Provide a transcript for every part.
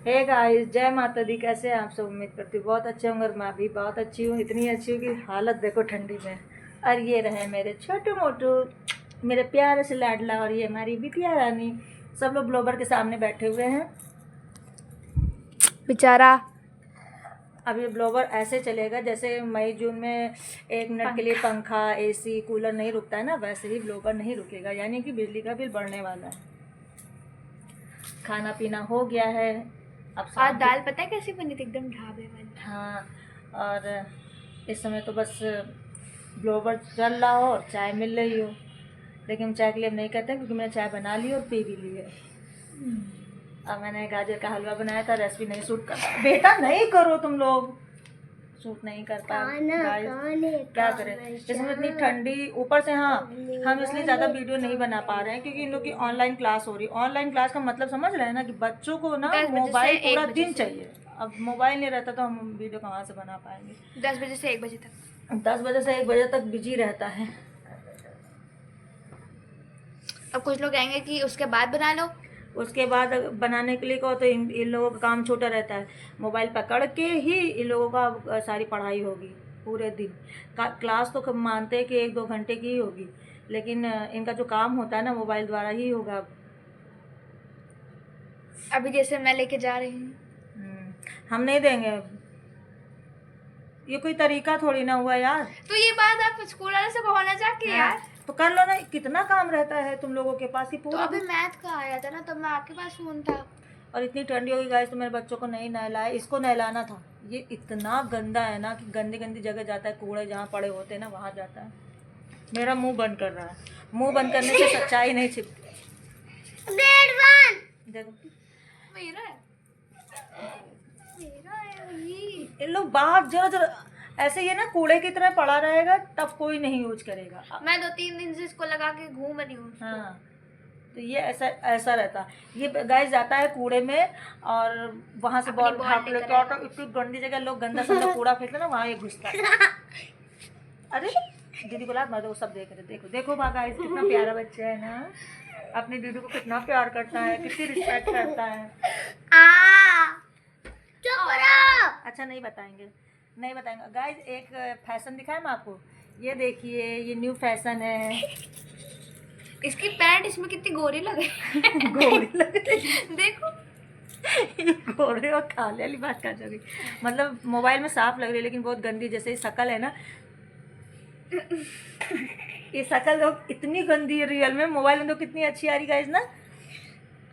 Hey guys, जय माता दी। कैसे हैं आप सब? उम्मीद करती हूँ बहुत अच्छे होंगे और मैं भी बहुत अच्छी हूँ। इतनी अच्छी हूँ कि हालत देखो ठंडी में। और ये रहे मेरे छोटू मोटू, मेरे प्यारे से लाडला, और ये हमारी बिटिया रानी। सब लोग ग्लोबर के सामने बैठे हुए हैं। बेचारा अब ये ब्लोवर ऐसे चलेगा जैसे मई जून में 1 मिनट के लिए पंखा, एसी, कूलर नहीं रुकता है ना, वैसे ही ब्लोवर नहीं रुकेगा। यानी कि बिजली का बिल बढ़ने वाला है। खाना पीना हो गया है। अब और दाल पता है कैसी बनी थी? एकदम ढाबे वाली। हाँ, और इस समय तो बस ब्लोवर चल रहा हो, चाय मिल रही हो। लेकिन हम चाय के लिए नहीं कहते क्योंकि मैंने चाय बना ली और पी भी ली है। अब मैंने गाजर का हलवा बनाया था, रेसिपी नहीं सूट कर पाया। बेटा नहीं करो तुम लोग, सूट नहीं कर पाए। क्या करें, इसमें इतनी ठंडी ऊपर से। हाँ, हम इसलिए ज़्यादा वीडियो नहीं बना पा रहे हैं क्योंकि इन लोग की ऑनलाइन क्लास हो रही है। ऑनलाइन क्लास का मतलब समझ रहे हैं ना कि बच्चों को ना 10 बजे से मोबाइल 1 पूरा बजे दिन चाहिए। अब मोबाइल नहीं रहता तो हम वीडियो कहाँ से बना पाएंगे। 10 बजे से 1 बजे तक। 10 बजे से 1 बजे तक बिजी रहता है। अब कुछ लोग कहेंगे कि उसके बाद बना लो। उसके बाद बनाने के लिए कहो तो इन लोगों का काम छोटा रहता है। मोबाइल पकड़ के ही इन लोगों का सारी पढ़ाई होगी पूरे दिन। क्लास तो मानते हैं कि 1-2 घंटे की ही होगी, लेकिन इनका जो काम होता है ना मोबाइल द्वारा ही होगा। अभी जैसे मैं लेके जा रही हूँ। हम नहीं देंगे। ये कोई तरीका थोड़ी ना हुआ यार। तो ये बात आप स्कूल वाले से कहना चाहती है यार। तो कर लो ना, कितना काम रहता है तुम लोगों के पास कि तो पूरा अभी मैथ का आया था ना, तब मैं आपके पास फोन था। और इतनी ठंडी होगी गाइस तो मेरे बच्चों को नहीं नहलाया। इसको नहलाना था। ये इतना गंदा है ना कि गंदी गंदी जगह जाता है, कूड़े जहाँ पड़े होते हैं ना वहाँ जाता है। मेरा मुंह बंद कर रहा है। मुंह बंद करने से सच्चाई नहीं छिपती। देखो मेरा है वही। इन लोग बाहर जरा जरा ऐसे ये ना कूड़े की तरह पड़ा रहेगा, तब कोई नहीं यूज करेगा। मैं 2-3 दिन से इसको लगा के घूम रही हूँ। हाँ, तो ये ऐसा ऐसा रहता। ये गाइस जाता है कूड़े में और वहां से बॉल भाग लेके आता। इतनी गंदी जगह लोग गंदा संदा कूड़ा फेंकते ना, वहाँ ये घुसता है। अरे दीदी को लात मार दो, वो सब देख रहे। देखो देखो गाइस, कितना प्यारा बच्चा है ना। अपनी दीदी को कितना प्यार करता है, कितनी रिस्पेक्ट करता है। अच्छा नहीं बताएंगे, नहीं बताएंगे गाइस। एक फैशन दिखाएं मैं आपको। ये देखिए, ये न्यू फैशन है। इसकी पैंट इसमें कितनी गोरी लगे। गोरी लग रही। देखो ये गोरे और काले वाली बात कर जाएगी। मतलब मोबाइल में साफ लग रही है लेकिन बहुत गंदी, जैसे ये शक्ल है ना। ये शक्ल लोग इतनी गंदी है रियल में, मोबाइल में तो कितनी अच्छी आ रही गाइस ना,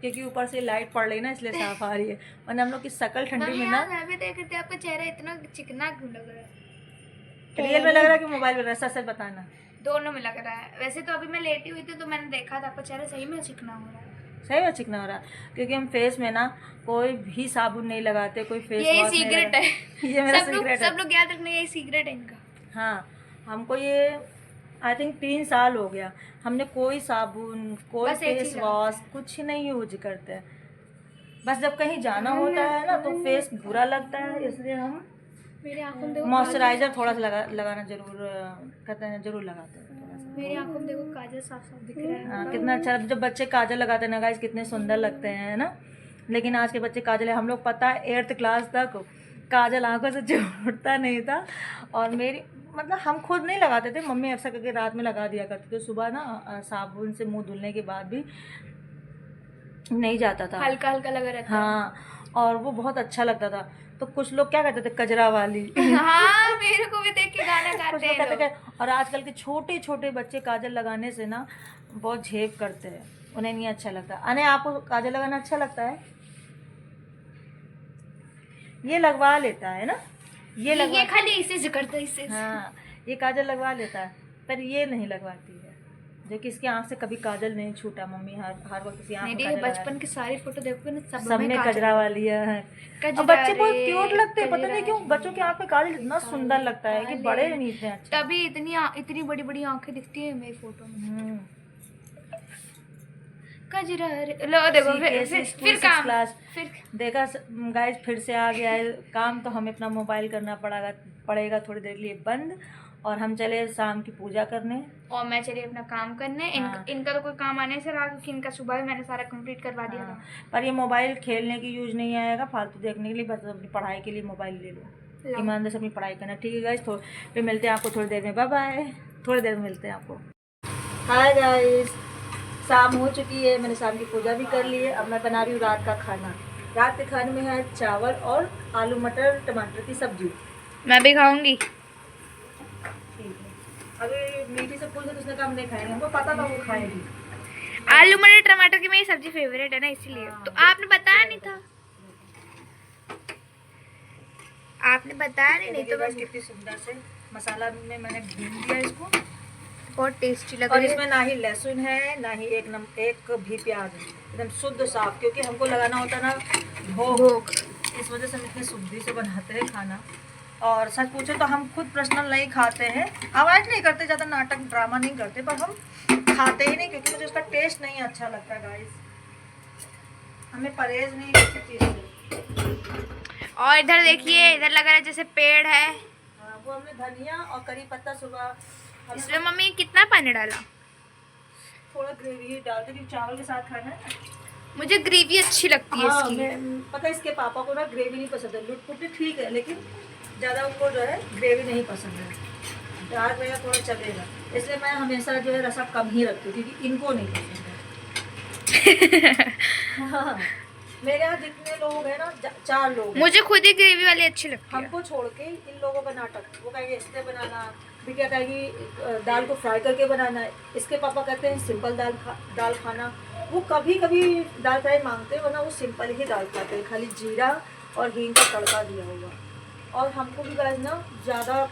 क्योंकि ऊपर से लाइट पड़ रही ना इसलिए साफ आ रही है। वरना हम लोग की शक्ल ठंडी में ना। मैं भी देख रही थी, आपका चेहरा इतना चिकना क्यों लग रहा है? रियल में लग रहा है कि मोबाइल में? सच सच बताना। दोनों में लग रहा है। वैसे तो अभी मैं लेटी हुई थी तो मैंने देखा था आपका चेहरा सही में चिकना हो रहा है। सही में चिकना हो रहा है क्योंकि हम फेस में ना कोई भी साबुन नहीं लगाते, कोई फेस यही वॉश नहीं सीक्रेट है। लगाते। ये मेरा सीक्रेट है। सब लोग याद रखना, यही सीक्रेट है इनका। हाँ, हमको ये आई थिंक 3 साल हो गया, हमने कोई साबुन, कोई फेस वॉश कुछ नहीं यूज करते हैं। बस जब कहीं जाना होता है ना तो फेस बुरा लगता है, इसलिए हम मेरी आंखों में देखो मॉइस्चराइजर थोड़ा सा लगाना जरूर कहते हैं, जरूर लगाते हैं थोड़ा सा। मेरी आंखों में देखो काजल साफ साफ दिख रहा है। हाँ, कितना अच्छा। जब बच्चे काजल लगाते हैं ना गाइस, कितने सुंदर लगते हैं ना। लेकिन आज के बच्चे काजल है, हम लोग पता है 8th क्लास तक काजल आंखों से छूटता नहीं था। और मेरी मतलब हम खुद नहीं लगाते थे, मम्मी अक्सर करके रात में लगा दिया करती थी। सुबह ना साबुन से मुंह धुलने के बाद भी नहीं जाता था, हल्का हल्का लगा रहता है। हाँ, और वो बहुत अच्छा लगता था। तो कुछ लोग क्या कहते थे, कजरा वाली। हाँ, मेरे को भी देख के गाना कुछ गाते लोग हैं कहते लोग। थे। और आजकल के छोटे छोटे बच्चे काजल लगाने से ना बहुत झेप करते हैं, उन्हें नहीं अच्छा लगता। अने आपको काजल लगाना अच्छा लगता है? ये लगवा लेता है ना, ये खाली इसे से करता है, इससे। हाँ, ये काजल लगवा लेता है पर ये नहीं लगवाती है। जो कि इसकी आँख से कभी काजल नहीं छूटा। मम्मी हर वक्त किसी आँख में मेरी बचपन की सारी फोटो देखोगे ना, सब में कजरा वाली है। और बच्चे बहुत क्यूट लगते हैं, पता नहीं क्यों बच्चों की आँख में काजल इतना सुंदर लगता है कि बड़े नहीं इतने अच्छे। तभी इतनी बड़ी बड़ी आंखें दिखती है मेरी फोटो में। कजरा लो देखो फिर काम क्लास फिर देखा गाइस, फिर से आ गया है काम। तो हमें अपना मोबाइल करना पड़ेगा थोड़ी देर के लिए बंद, और हम चले शाम की पूजा करने। और मैं चली अपना काम करने। हाँ। इनका तो कोई काम आने से रहा, क्योंकि इनका सुबह भी मैंने सारा कंप्लीट करवा दिया हाँ, था। पर ये मोबाइल खेलने की यूज नहीं आएगा, फालतू देखने के लिए, बस अपनी पढ़ाई के लिए मोबाइल ले लो, ईमानदारी से अपनी पढ़ाई करना। ठीक है गाइस, फिर मिलते हैं आपको थोड़ी देर में। बाय बाय, थोड़ी देर में मिलते हैं आपको। हाय गाइस, शाम हो चुकी है, मैंने शाम की पूजा भी कर ली है। अब मैं बना रही हूँ रात का खाना। रात के खाने में है चावल और आलू मटर टमाटर की सब्जी। मैं भी खाऊंगी। ठीक है, अभी मीठी से पूछ तो उसने कहा हम नहीं खाएंगे, हमको पता था वो खाएगी। आलू मटर टमाटर की मेरी सब्जी फेवरेट है ना, इसीलिए। हाँ, तो आपने बताया नहीं था, आपने बताया नहीं तो बस कितनी सुंदर से मसाला में मैंने भून दिया इसको। बहुत टेस्टी लग और रही है। इसमें ना ही लहसुन है, ना ही एक भी प्याज है, एकदम शुद्ध साफ, क्योंकि हमको लगाना होता है ना भोग। इस वजह से हम इतनी शुद्धि से बनाते हैं खाना। और सच पूछे तो हम खुद पर्सनल नहीं खाते हैं, अवॉइड नहीं करते, ज़्यादा नाटक ड्रामा नहीं करते, पर हम खाते ही नहीं, क्योंकि मुझे उसका टेस्ट नहीं अच्छा लगता गाइस। हमें परहेज नहीं किसी चीज़ से। और इधर देखिए, इधर लग रहा है जैसे पेड़ है। हाँ, वो हमने धनिया और करी पत्ता सुबह इसमें मम्मी कितना पानी डाला? थोड़ा ग्रेवी डालते, क्योंकि चावल के साथ खाना है ना। मुझे ग्रेवी अच्छी लगती है हाँ, इसकी। पता है इसके पापा को ना ग्रेवी नहीं पसंद है, लुट ठीक है, लेकिन ज़्यादा उनको जो है ग्रेवी नहीं पसंद है। दाल मेरा थोड़ा चलेगा, इसलिए मैं हमेशा जो है रसा कम ही रखती हूँ, क्योंकि इनको नहीं पसंद है। हाँ, मेरे यहाँ जितने लोग हैं ना, 4 लोग हैं। मुझे खुद ही ग्रेवी वाली अच्छी लगती है। हमको छोड़ के इन लोगों का नाटक, वो कहेंगे इससे बनाना, बिटिया कहेगी दाल को फ्राई करके बनाना है, इसके पापा कहते हैं सिंपल दाल खाना। वो कभी कभी दाल फ्राई मांगते हैं, वरना वो सिंपल ही दाल खाते हैं, खाली जीरा और हींग का तड़का दिया होगा। और हमको भी गाइस ना ज़्यादा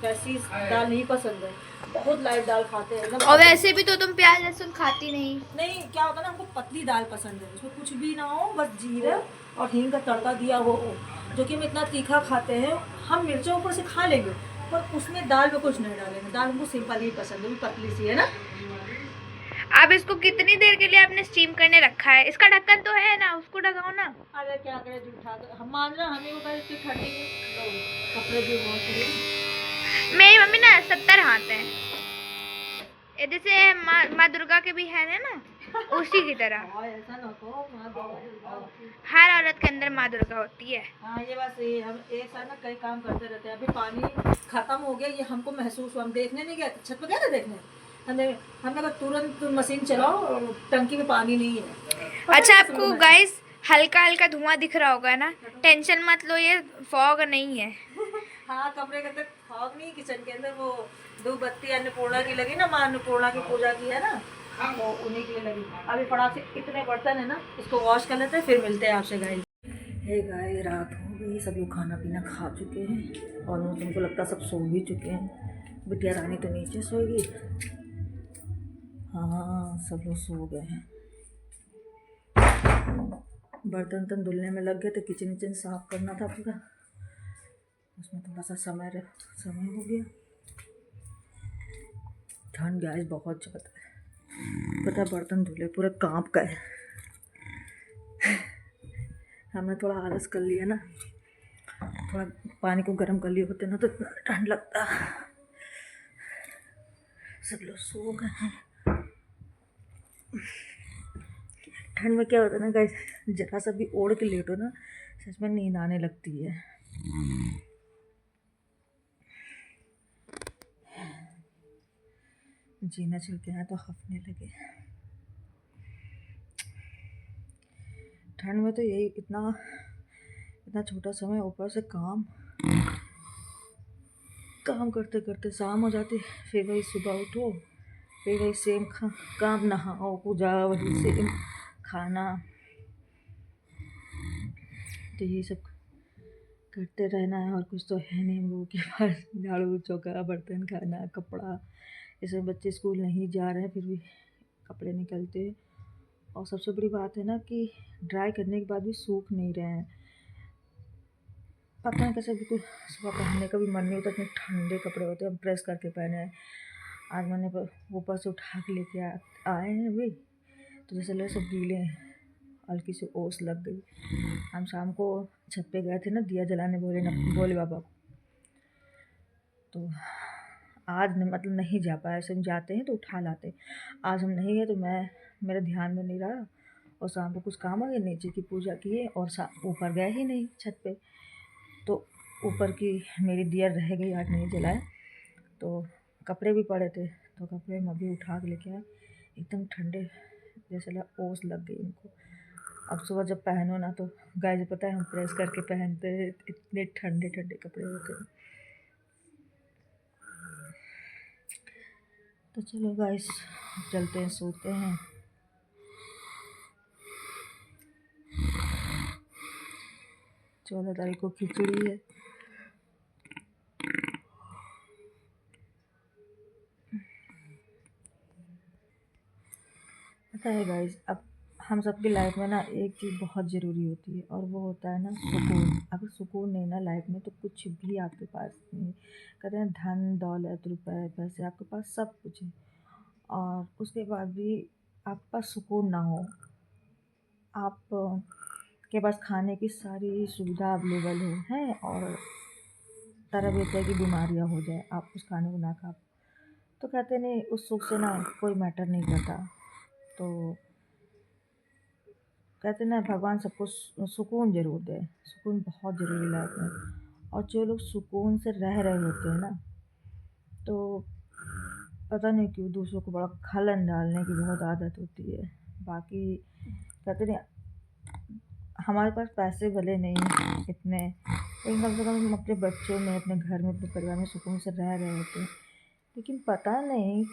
वैसी दाल नहीं पसंद है, बहुत लाइट दाल खाते हैं एकदम। और वैसे भी तो तुम प्याज लहसुन खाती नहीं। नहीं, क्या होता है ना, हमको पतली दाल पसंद है, उसमें कुछ भी ना हो, बस जीरा और हींग का तड़का दिया हो, जो कि हम इतना तीखा खाते हैं। हम मिर्चों ऊपर से खा लेंगे, पर उसमें दाल में कुछ नहीं डालेंगे। दाल हमको सिंपल ही पसंद है, वो पतली सी है ना। अब इसको कितनी देर के लिए आपने स्टीम करने रखा है? इसका ढक्कन तो है ना, उसको ढकाओ ना। अरे क्या करें, जूठा हम मान रहे हैं, हमें वो इतनी ठंडी में कपड़े भी बहुत। मेरी मम्मी ना 70 हाथ है, ये जैसे माँ दुर्गा के भी है ना, उसी की तरह। ऐसा ना कहो, माँ दुर्गा। हर औरत के अंदर माँ दुर्गा होती है। हाँ, ये बात सही है। हम एक साथ ना कई काम करते रहते हैं। अभी पानी खत्म हो गया, ये हमको महसूस हुआ। हम देखने नहीं गए, छत पर गए ना देखने, हमने कहा तुरंत मशीन चलाओ, टंकी में पानी नहीं है। अच्छा, आपको गाइस हल्का हल्का धुआं दिख रहा होगा ना, टेंशन मत लो, ये फॉग नहीं है। हाँ, कमरे के अंदर फॉग नहीं, किचन के अंदर वो 2 बत्ती अन्नपूर्णा की लगी ना, माँ अन्नपूर्णा की पूजा की है ना, वो उन्हीं के लिए लगी। अभी फटाक से इतने बर्तन है ना, इसको वॉश कर लेते हैं, फिर मिलते हैं आपसे गाइस। हे गाइस, रात हो गई, सब लोग खाना पीना खा चुके हैं, और तुमको लगता है सब सो भी चुके हैं। बिटिया रानी तो नीचे सोएगी। हाँ, सब लोग सो गए हैं। बर्तन तन धुलने में लग गए थे, किचन विचन साफ करना था पूरा, उसमें थोड़ा सा समय हो गया। ठंड गैस बहुत ज़्यादा है, पता, बर्तन धुले पूरा कांप गए। हमने थोड़ा आलस कर लिया ना, थोड़ा पानी को गर्म कर लिए होते ना, तो इतना ठंड लगता। सब लोग सो गए हैं। ठंड में क्या होता है ना गाइस, जरा सा भी ओढ़ के लेटो ना, सच में नींद आने लगती है। जीना चल के आया तो हफने लगे। ठंड में तो यही इतना छोटा समय, ऊपर से काम करते करते शाम हो जाती, फिर वही सुबह उठो, फिर वही सेम काम, नहाओ, पूजा, वही सेम खाना, तो ये सब करते रहना है। और कुछ तो है नहीं हम लोगों के पास, झाड़ू चौका, बर्तन, खाना, कपड़ा। इसमें बच्चे स्कूल नहीं जा रहे हैं, फिर भी कपड़े निकलते हैं। और सबसे बड़ी बात है ना कि ड्राई करने के बाद भी सूख नहीं रहे हैं, पता नहीं कैसे, बिल्कुल सुबह पहनने का भी मन नहीं होता, इतने ठंडे कपड़े होते हैं। हम प्रेस करके पहने हैं। आज मैंने ऊपर से उठा के लेके आए हैं अभी, तो जैसे लगे सब गीले हैं, हल्की सी ओस लग गई। हम शाम को छत पे गए थे ना दिया जलाने, भोले बाबा को, तो आज न मतलब नहीं जा पाए, ऐसे हम जाते हैं तो उठा लाते। आज हम नहीं गए तो मेरे ध्यान में नहीं रहा, और शाम को कुछ काम आ गया, नीचे की पूजा किए और ऊपर गए ही नहीं छत पे। तो ऊपर की मेरी दियर रह गई, आज नहीं जलाए। तो कपड़े भी पड़े थे, तो कपड़े मैं अभी उठा के लेके आए, एकदम ठंडे, जैसे ओस लग गई उनको। अब सुबह जब पहनो ना तो गाइस पता है हम प्रेस करके पहनते हैं, इतने ठंडे ठंडे कपड़े होते हैं। तो चलो गाइस चलते हैं, सोते हैं। 14 तारीख को खिचड़ी है। पता है गाइस, अब हम सबकी लाइफ में ना एक चीज़ बहुत ज़रूरी होती है, और वो होता है ना सुकून। अगर सुकून नहीं ना लाइफ में तो कुछ भी आपके पास नहीं। कहते हैं धन दौलत रुपए पैसे आपके पास सब कुछ है, और उसके बाद भी आपके पास सुकून ना हो, आप के पास खाने की सारी सुविधा अवेलेबल है और तरह तरह की बीमारियाँ हो जाए, आप उस खाने को ना खा, तो कहते नहीं उस सुख से ना कोई मैटर नहीं करता। तो कहते ना भगवान सबको सुकून ज़रूर दे, सुकून बहुत ज़रूरी लाइफ में। और जो लोग सुकून से रह रहे होते हैं ना, तो पता नहीं क्यों दूसरों को बड़ा खलन डालने की बहुत आदत होती है। बाकी कहते नहीं हमारे पास पैसे भले नहीं इतने, लेकिन कम से कम हम अपने बच्चों में, अपने घर में, अपने परिवार में सुकून से रह रहे होते हैं। लेकिन पता नहीं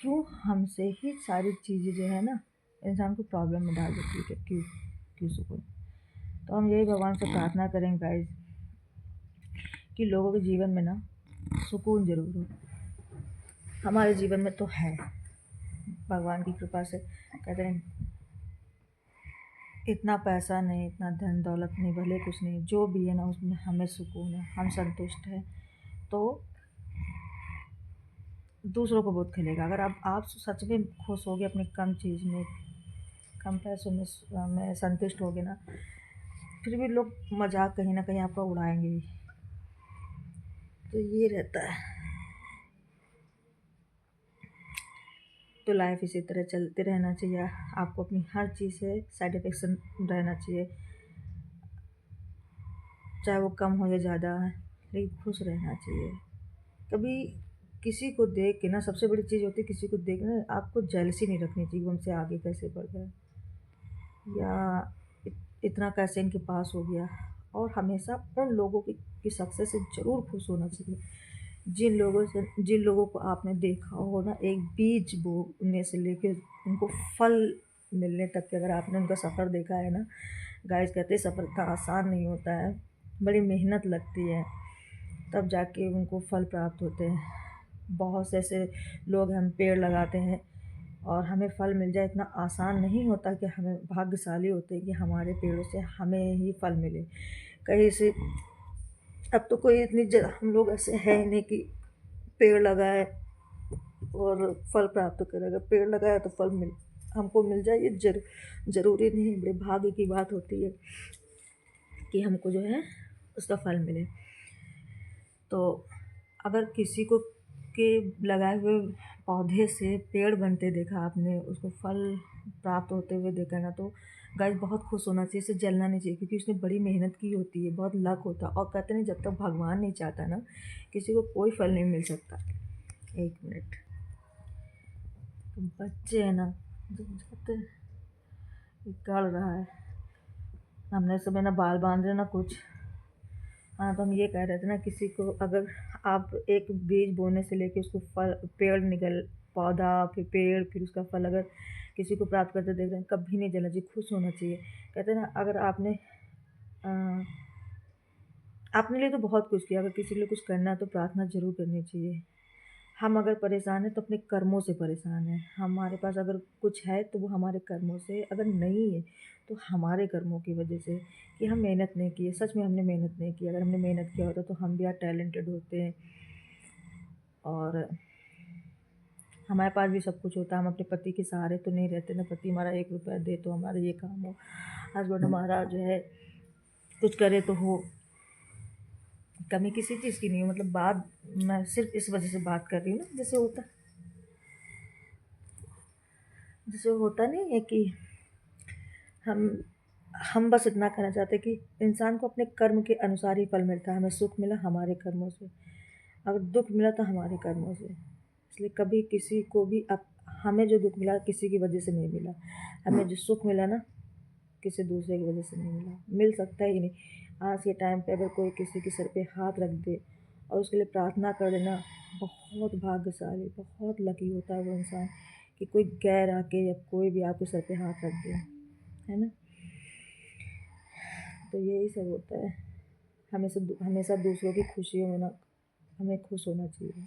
क्यों हमसे ही सारी चीज़ें जो है ना इंसान को प्रॉब्लम में डाल देती है कि क्यों सुकून। तो हम यही भगवान से प्रार्थना करेंगे गाइस कि लोगों के जीवन में ना सुकून ज़रूर हो। हमारे जीवन में तो है, भगवान की कृपा से कहते हैं इतना पैसा नहीं, इतना धन दौलत नहीं, भले कुछ नहीं, जो भी है ना उसमें हमें सुकून है, हम संतुष्ट हैं। तो दूसरों को बहुत खिलेगा। अगर आप सच में खुश होगे अपने कम चीज़ में, कम पैसों में संतुष्ट होगे ना, फिर भी लोग मजाक कहीं ना कहीं आपका उड़ाएंगे ही। तो ये रहता है। तो लाइफ इसी तरह चलते रहना चाहिए। आपको अपनी हर चीज़ से सेटिस्फेक्शन रहना चाहिए, चाहे वो कम हो या ज़्यादा है, लेकिन खुश रहना चाहिए। कभी किसी को देख के ना, सबसे बड़ी चीज़ होती है किसी को देख ना आपको जेलसी नहीं रखनी चाहिए, वो हमसे आगे कैसे बढ़ गया या इतना कैसे इनके पास हो गया। और हमेशा उन लोगों की सक्सेस से ज़रूर खुश होना चाहिए जिन लोगों को आपने देखा हो ना, एक बीज बोने से लेके उनको फल मिलने तक के, अगर आपने उनका सफ़र देखा है ना गाइस, कहते सफ़र इतना आसान नहीं होता है, बड़ी मेहनत लगती है, तब जाके उनको फल प्राप्त होते हैं। बहुत से ऐसे लोग हम पेड़ लगाते हैं और हमें फल मिल जाए, इतना आसान नहीं होता कि हमें भाग्यशाली होते हैं कि हमारे पेड़ों से हमें ही फल मिले कहीं से। अब तो कोई इतनी हम लोग ऐसे हैं ही नहीं कि पेड़ लगाए और फल प्राप्त करेगा। पेड़ लगाया तो फल हमको मिल जाए, ये ज़रूरी नहीं है। बड़े भाग्य की बात होती है कि हमको जो है उसका फल मिले। तो अगर किसी को के लगाए हुए पौधे से पेड़ बनते देखा आपने, उसको फल प्राप्त होते हुए देखा ना, तो गाइस बहुत खुश होना चाहिए, इसे जलना नहीं चाहिए, क्योंकि उसने बड़ी मेहनत की होती है, बहुत लक होता है। और कहते नहीं जब तक भगवान नहीं चाहता ना किसी को कोई फल नहीं मिल सकता। एक मिनट, तो बच्चे हैं ना जब जाते गड़ रहा है, हमने समय ना बाल बांध रहे ना कुछ। हाँ, तो हम ये कह रहे थे ना, किसी को अगर आप एक बीज बोने से लेके उसको फल, पेड़ निकल, पौधा, फिर पेड़, फिर उसका फल अगर किसी को प्राप्त करते देख रहे हैं, कभी नहीं जलना चाहिए, खुश होना चाहिए। कहते हैं ना अगर आपने अपने लिए तो बहुत कुछ किया, अगर किसी के लिए कुछ करना है तो प्रार्थना ज़रूर करनी चाहिए। हम अगर परेशान हैं तो अपने कर्मों से परेशान हैं। हमारे पास अगर कुछ है तो वो हमारे कर्मों से, अगर नहीं है तो हमारे कर्मों की वजह से, कि हम मेहनत नहीं किए। सच में हमने मेहनत नहीं की, अगर हमने मेहनत किया होता तो हम भी आज टैलेंटेड होते हैं और हमारे पास भी सब कुछ होता। हम अपने पति के सहारे तो नहीं रहते ना, पति हमारा 1 रुपया दे तो हमारा ये काम हो, हस्बैंड हमारा जो है कुछ करे तो हो। कमी किसी चीज़ की नहीं है, मतलब बात मैं सिर्फ इस वजह से बात कर रही हूँ ना, जैसे होता नहीं है कि हम हम बस इतना कहना चाहते हैं कि इंसान को अपने कर्म के अनुसार ही फल मिलता है। हमें सुख मिला हमारे कर्मों से, अगर दुख मिला तो हमारे कर्मों से। इसलिए कभी किसी को भी अब हमें जो दुख मिला किसी की वजह से नहीं मिला, हमें जो सुख मिला ना किसी दूसरे की वजह से नहीं मिला, मिल सकता ही नहीं। आज के टाइम पे अगर कोई किसी के सर पे हाथ रख दे और उसके लिए प्रार्थना कर देना, बहुत भाग्यशाली, बहुत लकी होता है वो इंसान कि कोई गैर आके या कोई भी आपके सर पे हाथ रख दे, है ना। तो यही सब होता है। हमेशा दूसरों की खुशियों में ना हमें खुश होना चाहिए,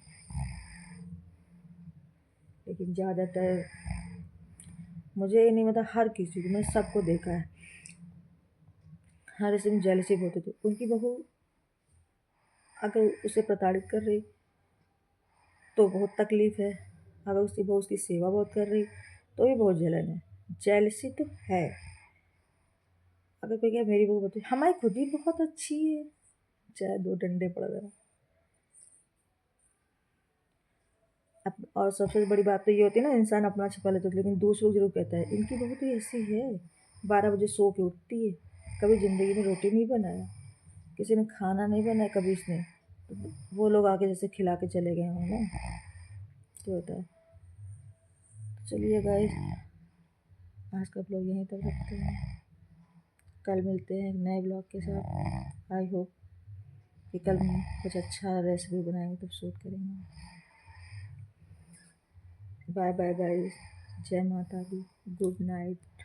लेकिन ज़्यादातर मुझे ये नहीं पता, हर किसी को, मैंने सबको देखा है, हर किसी में जेलसी होती थी। उनकी बहू अगर उसे प्रताड़ित कर रही तो बहुत तकलीफ़ है, अगर उसकी बहू उसकी सेवा बहुत कर रही तो भी बहुत जलन है। जेलसी तो है। अगर कोई कहे मेरी बहू बहुत, हमारी खुद ही बहुत अच्छी है, चाहे दो डंडे पड़ रहे। और सबसे बड़ी बात तो ये होती है ना, इंसान अपना छिपा लेता है, लेकिन दूसरों को जरूर कहता है इनकी बहू तो ऐसी है, 12 बजे सो के उठती है, कभी ज़िंदगी में रोटी नहीं बनाया, किसी ने खाना नहीं बनाया कभी इसने, तो वो लोग आके जैसे खिला के चले गए हों ना, तो होता है। चलिए गाइस, आज का ब्लॉग यहीं तक रखते हैं, कल मिलते हैं एक नए ब्लॉग के साथ। आई होप कि कल कुछ अच्छा रेसिपी बनाएंगे तब शूट करेंगे। बाय बाय गाइस, जय माता दी, गुड नाइट।